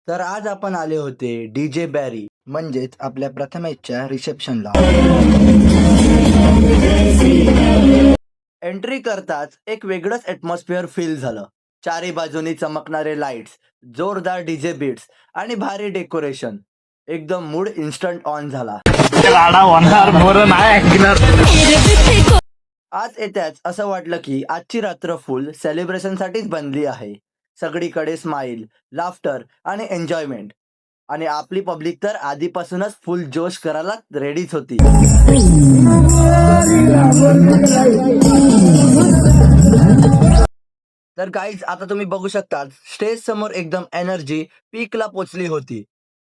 तर आज आपण आले होते डीजे बॅरी म्हणजेच आपल्या प्रथमेशच्या रिसेप्शनला. एंट्री करताच एक वेगळंच ॲटमॉस्फिअर फील झालं. चारी बाजूनी चमकणारे लाईट्स, जोरदार डीजे बीट्स आणि भारी डेकोरेशन. एकदम मूड इन्स्टंट ऑन झाला. आज येत्याच असं वाटलं की आजची रात्र फुल सेलिब्रेशनसाठीच बनली आहे. सगळीकडे स्माइल, लाफ्टर आणि एन्जॉयमेंट. आणि आपली पब्लिक तर आधीपासूनच फुल जोश करायला रेडीच होती. तर गाईज आता तुम्ही बघू शकता स्टेज समोर एकदम एनर्जी पीकला पोचली होती.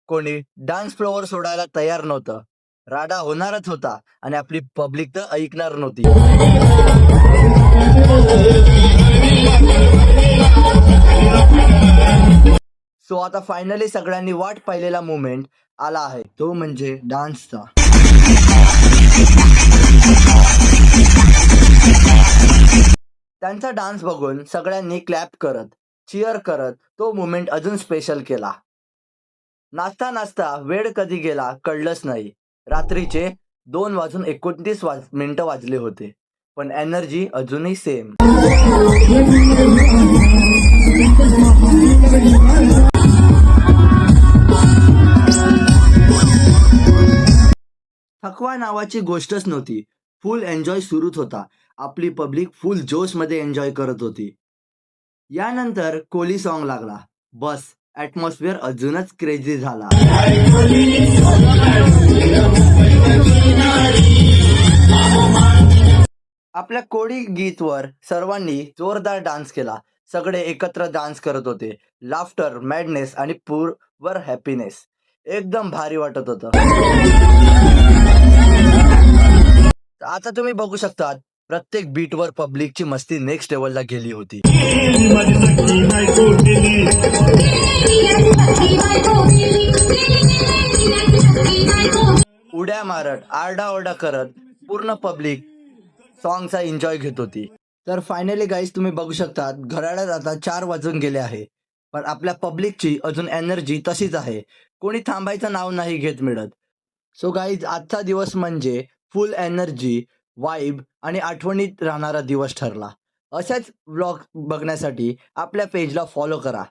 कोणी डान्स फ्लोअर सोडायला तयार नव्हतं. राडा होणारच होता आणि आपली पब्लिक तर ऐकणार नव्हती. सो आता फायनली सगळ्यांनी वाट पाहिलेला मोमेंट आला आहे, तो म्हणजे डान्सचा. त्यांचा डान्स बघून सगळ्यांनी क्लॅप करत, चिअर करत तो मोमेंट अजून स्पेशल केला. नाचता नाचता वेळ कधी गेला कळलंच नाही. रात्रीचे 2:29 वाजले होते, पण एनर्जी अजूनही सेम. थकवा नावाची गोष्टच नव्हती. फुल एन्जॉय सुरूच होता. आपली पब्लिक फुल जोशमध्ये एन्जॉय करत होती. यानंतर कोली सॉन्ग लागला. बस ॲटमॉस्फिअर अजूनच क्रेझी झाला. आपल्या कोळी गीतवर सर्वांनी जोरदार डान्स केला. सगळे एकत्र डान्स करत होते. लाफ्टर, मॅडनेस आणि पूरवर हॅपीनेस. एकदम भारी वाटत होतं. आता तुम्ही बघू शकता प्रत्येक बीटवर पब्लिकची मस्ती नेक्स्ट लेवलला गेली होती. उड्या मारत, आरडाओरडा करत पूर्ण पब्लिक सॉन्गचा एन्जॉय घेत होती. तर फायनली गाईज तुम्ही बघू शकता घड्याळात आता 4 वाजून गेले आहे, पण आपल्या पब्लिकची अजून एनर्जी तशीच आहे. कोणी थांबायचं नाव नाही घेत मिळत. सो गाईज आजचा दिवस म्हणजे फुल एनर्जी, वाईब आणि आठवणीत राहणारा दिवस ठरला. अशाच व्लॉग बघण्यासाठी आपल्या पेजला फॉलो करा.